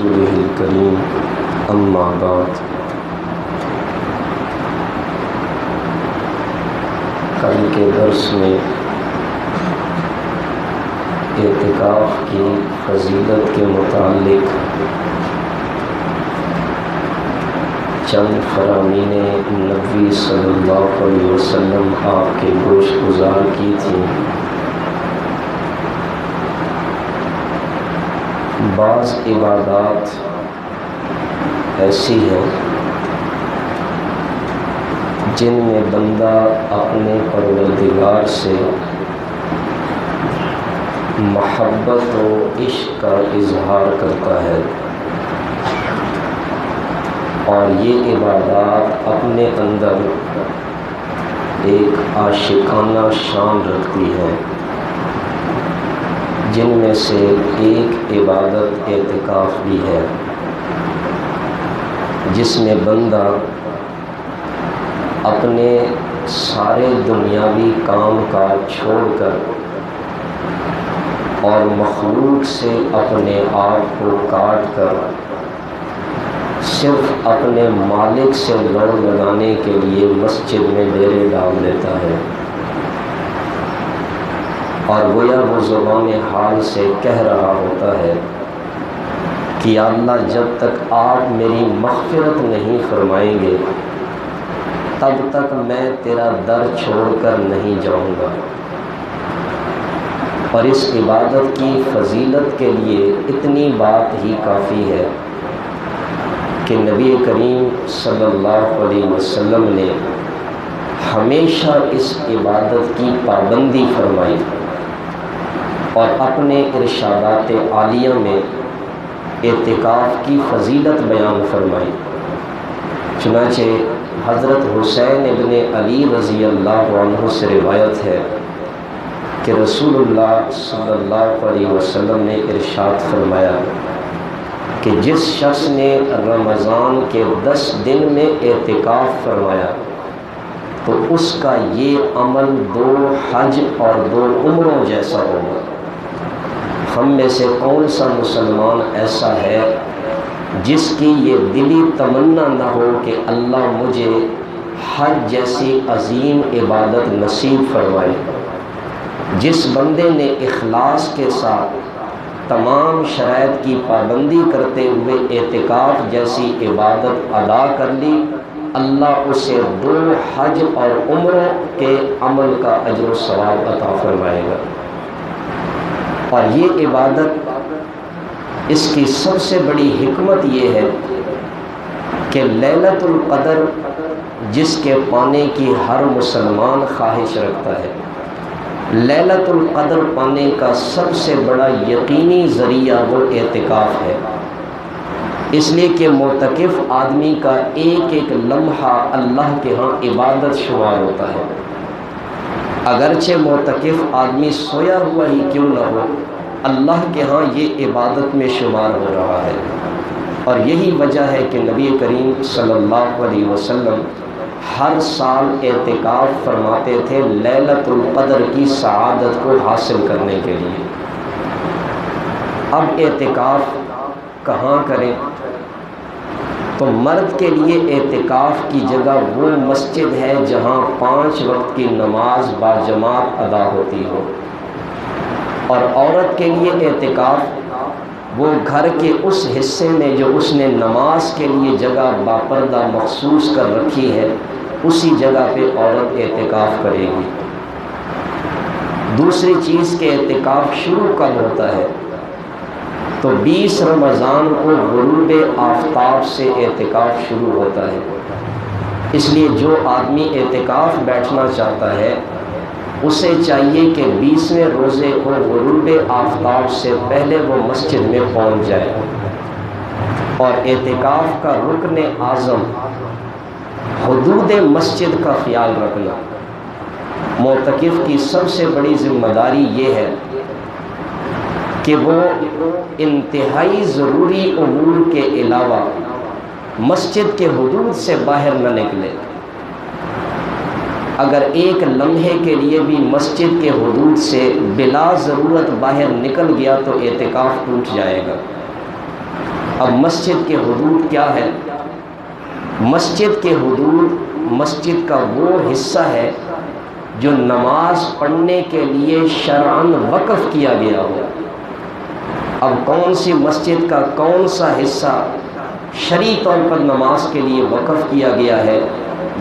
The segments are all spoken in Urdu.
رسوله الكريم أما بعد کل کے درس میں اعتکاف کی فضیلت کے متعلق چند فرامین نبوی صلی اللہ علیہ وسلم آپ کے گوش گزار کی تھی۔ بعض عبادات ایسی ہیں جن میں بندہ اپنے پروردگار سے محبت و عشق کا اظہار کرتا ہے، اور یہ عبادات اپنے اندر ایک عاشقانہ شان رکھتی ہے، جن میں سے ایک عبادت اعتکاف بھی ہے، جس میں بندہ اپنے سارے دنیاوی کام کاج چھوڑ کر اور مخلوق سے اپنے آپ کو کاٹ کر صرف اپنے مالک سے لڑ لگانے کے لیے مسجد میں ڈیرے ڈال لیتا ہے، اور گویا وہ زبان حال سے کہہ رہا ہوتا ہے کہ یا اللہ جب تک آپ میری مغفرت نہیں فرمائیں گے تب تک میں تیرا در چھوڑ کر نہیں جاؤں گا۔ اور اس عبادت کی فضیلت کے لیے اتنی بات ہی کافی ہے کہ نبی کریم صلی اللہ علیہ وسلم نے ہمیشہ اس عبادت کی پابندی فرمائی اور اپنے ارشادات عالیہ میں اعتکاف کی فضیلت بیان فرمائی۔ چنانچہ حضرت حسین ابن علی رضی اللہ عنہ سے روایت ہے کہ رسول اللہ صلی اللہ علیہ وسلم نے ارشاد فرمایا کہ جس شخص نے رمضان کے 10 دن میں اعتکاف فرمایا تو اس کا یہ عمل 2 حج اور 2 عمروں جیسا ہوگا۔ ہم میں سے کون سا مسلمان ایسا ہے جس کی یہ دلی تمنا نہ ہو کہ اللہ مجھے حج جیسی عظیم عبادت نصیب فرمائے۔ جس بندے نے اخلاص کے ساتھ تمام شرائط کی پابندی کرتے ہوئے اعتکاف جیسی عبادت ادا کر لی، اللہ اسے 2 حج اور عمروں کے عمل کا اجر و ثواب عطا فرمائے گا۔ اور یہ عبادت اس کی سب سے بڑی حکمت یہ ہے کہ لیلۃ القدر جس کے پانے کی ہر مسلمان خواہش رکھتا ہے، لیلۃ القدر پانے کا سب سے بڑا یقینی ذریعہ وہ اعتکاف ہے، اس لیے کہ معتکف آدمی کا ایک ایک لمحہ اللہ کے ہاں عبادت شمار ہوتا ہے، اگرچہ معتکف آدمی سویا ہوا ہی کیوں نہ ہو، اللہ کے ہاں یہ عبادت میں شمار ہو رہا ہے۔ اور یہی وجہ ہے کہ نبی کریم صلی اللہ علیہ وسلم ہر سال اعتکاف فرماتے تھے لیلۃ القدر کی سعادت کو حاصل کرنے کے لیے۔ اب اعتکاف کہاں کریں؟ تو مرد کے لیے اعتکاف کی جگہ وہ مسجد ہے جہاں 5 وقت کی نماز باجماعت ادا ہوتی ہو، اور عورت کے لیے اعتکاف وہ گھر کے اس حصے میں جو اس نے نماز کے لیے جگہ باپردہ مخصوص کر رکھی ہے، اسی جگہ پہ عورت اعتکاف کرے گی۔ دوسری چیز کہ اعتکاف شروع کب ہوتا ہے؟ تو 20 رمضان کو غروب آفتاب سے اعتکاف شروع ہوتا ہے، اس لیے جو آدمی اعتکاف بیٹھنا چاہتا ہے اسے چاہیے کہ 20ویں روزے کو غروب آفتاب سے پہلے وہ مسجد میں پہنچ جائے۔ اور اعتکاف کا رکن اعظم حدود مسجد کا خیال رکھنا۔ معتکف کی سب سے بڑی ذمہ داری یہ ہے کہ وہ انتہائی ضروری امور کے علاوہ مسجد کے حدود سے باہر نہ نکلے۔ اگر ایک لمحے کے لیے بھی مسجد کے حدود سے بلا ضرورت باہر نکل گیا تو اعتکاف ٹوٹ جائے گا۔ اب مسجد کے حدود کیا ہے؟ مسجد کے حدود مسجد کا وہ حصہ ہے جو نماز پڑھنے کے لیے شرعاً وقف کیا گیا ہو۔ اب کون سی مسجد کا کون سا حصہ شرعی طور پر نماز کے لیے وقف کیا گیا ہے،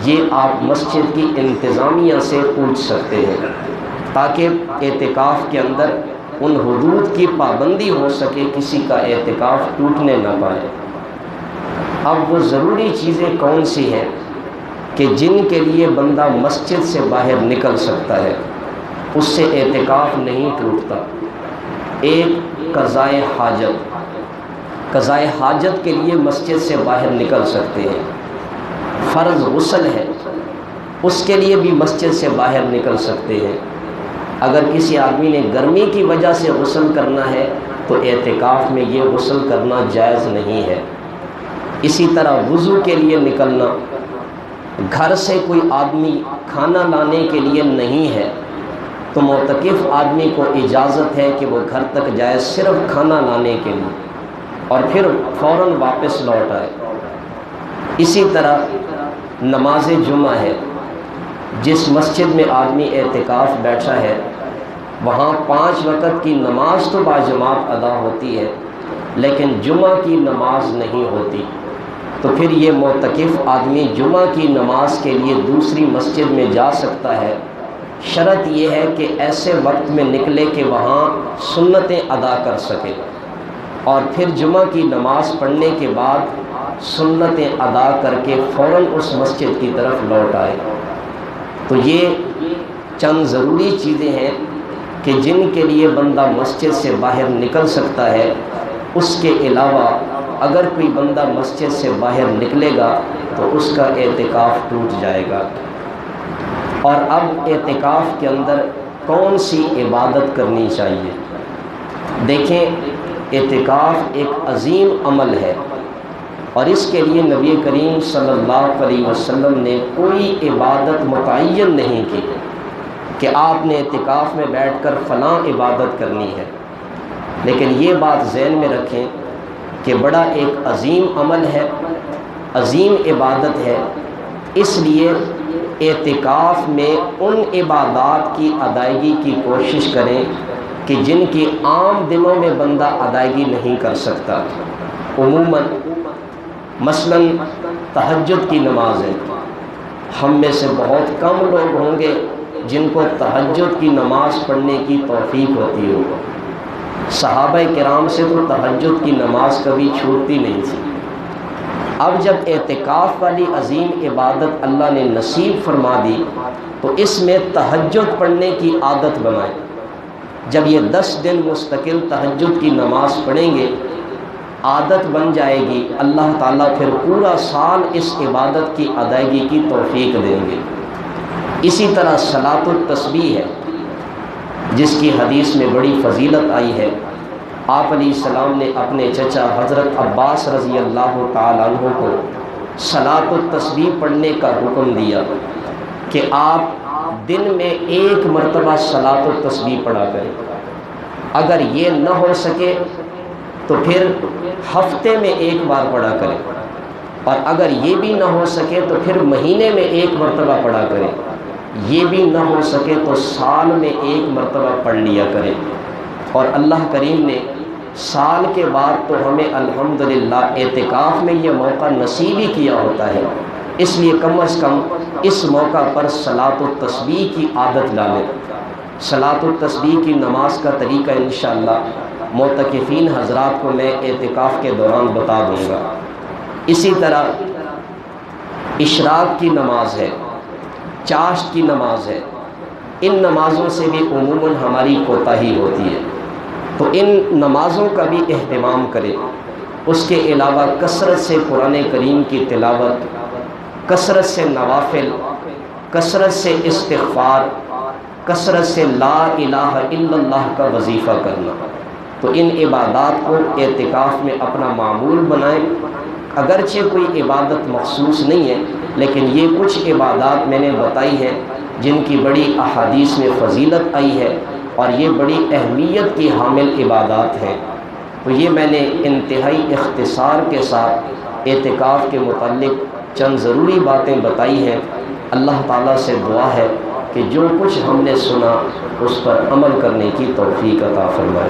یہ آپ مسجد کی انتظامیہ سے پوچھ سکتے ہیں، تاکہ اعتکاف کے اندر ان حدود کی پابندی ہو سکے، کسی کا اعتکاف ٹوٹنے نہ پائے۔ اب وہ ضروری چیزیں کون سی ہیں کہ جن کے لیے بندہ مسجد سے باہر نکل سکتا ہے، اس سے اعتکاف نہیں ٹوٹتا؟ ایک قضائے حاجت، قضائے حاجت کے لیے مسجد سے باہر نکل سکتے ہیں۔ فرض غسل ہے، اس کے لیے بھی مسجد سے باہر نکل سکتے ہیں۔ اگر کسی آدمی نے گرمی کی وجہ سے غسل کرنا ہے تو اعتکاف میں یہ غسل کرنا جائز نہیں ہے۔ اسی طرح وضو کے لیے نکلنا، گھر سے کوئی آدمی کھانا لانے کے لیے نہیں ہے تو معتکف آدمی کو اجازت ہے کہ وہ گھر تک جائے صرف کھانا لانے کے لیے اور پھر فوراً واپس لوٹ آئے۔ اسی طرح نماز جمعہ ہے، جس مسجد میں آدمی اعتکاف بیٹھا ہے وہاں 5 وقت کی نماز تو باجماعت ادا ہوتی ہے، لیکن جمعہ کی نماز نہیں ہوتی، تو پھر یہ معتکف آدمی جمعہ کی نماز کے لیے دوسری مسجد میں جا سکتا ہے۔ شرط یہ ہے کہ ایسے وقت میں نکلے کہ وہاں سنتیں ادا کر سکے، اور پھر جمعہ کی نماز پڑھنے کے بعد سنتیں ادا کر کے فوراً اس مسجد کی طرف لوٹ آئے۔ تو یہ چند ضروری چیزیں ہیں کہ جن کے لیے بندہ مسجد سے باہر نکل سکتا ہے۔ اس کے علاوہ اگر کوئی بندہ مسجد سے باہر نکلے گا تو اس کا اعتکاف ٹوٹ جائے گا۔ اور اب اعتکاف کے اندر کون سی عبادت کرنی چاہیے؟ دیکھیں، اعتکاف ایک عظیم عمل ہے، اور اس کے لیے نبی کریم صلی اللہ علیہ وسلم نے کوئی عبادت متعین نہیں کی کہ آپ نے اعتکاف میں بیٹھ کر فلاں عبادت کرنی ہے۔ لیکن یہ بات ذہن میں رکھیں کہ بڑا ایک عظیم عمل ہے، عظیم عبادت ہے، اس لیے اعتکاف میں ان عبادات کی ادائیگی کی کوشش کریں کہ جن کی عام دنوں میں بندہ ادائیگی نہیں کر سکتا۔ عموماً مثلاً تہجد کی نماز ہے، ہم میں سے بہت کم لوگ ہوں گے جن کو تہجد کی نماز پڑھنے کی توفیق ہوتی ہو۔ صحابہ کرام سے تو تہجد کی نماز کبھی چھوٹتی نہیں تھی۔ اب جب اعتکاف والی عظیم عبادت اللہ نے نصیب فرما دی تو اس میں تہجد پڑھنے کی عادت بنائیں۔ جب یہ 10 دن مستقل تہجد کی نماز پڑھیں گے، عادت بن جائے گی، اللہ تعالیٰ پھر پورا سال اس عبادت کی ادائیگی کی توفیق دیں گے۔ اسی طرح صلاۃ التسبیح ہے، جس کی حدیث میں بڑی فضیلت آئی ہے۔ آپ علیہ السلام نے اپنے چچا حضرت عباس رضی اللہ تعالیٰ عنہ کو صلاۃ التسبیح پڑھنے کا حکم دیا کہ آپ دن میں 1 مرتبہ صلاۃ التسبیح پڑھا کریں۔ اگر یہ نہ ہو سکے تو پھر ہفتے میں 1 بار پڑھا کریں، اور اگر یہ بھی نہ ہو سکے تو پھر مہینے میں 1 مرتبہ پڑھا کریں، یہ بھی نہ ہو سکے تو سال میں 1 مرتبہ پڑھ لیا کریں۔ اور اللہ کریم نے سال کے بعد تو ہمیں الحمدللہ اعتکاف میں یہ موقع نصیب ہی کیا ہوتا ہے، اس لیے کم از کم اس موقع پر صلاۃ التسبیح کی عادت ڈالیں۔ صلاۃ التسبیح کی نماز کا طریقہ انشاءاللہ معتکفین حضرات کو میں اعتکاف کے دوران بتا دوں گا۔ اسی طرح اشراق کی نماز ہے، چاشت کی نماز ہے، ان نمازوں سے بھی عموماً ہماری کوتاہی ہوتی ہے، تو ان نمازوں کا بھی اہتمام کریں۔ اس کے علاوہ کثرت سے قرآن کریم کی تلاوت، کثرت سے نوافل، کثرت سے استغفار، کثرت سے لا الہ الا اللہ کا وظیفہ کرنا، تو ان عبادات کو اعتکاف میں اپنا معمول بنائیں۔ اگرچہ کوئی عبادت مخصوص نہیں ہے، لیکن یہ کچھ عبادات میں نے بتائی ہیں جن کی بڑی احادیث میں فضیلت آئی ہے، اور یہ بڑی اہمیت کی حامل عبادات ہیں۔ تو یہ میں نے انتہائی اختصار کے ساتھ اعتکاف کے متعلق چند ضروری باتیں بتائی ہیں۔ اللہ تعالیٰ سے دعا ہے کہ جو کچھ ہم نے سنا اس پر عمل کرنے کی توفیق عطا فرمائے۔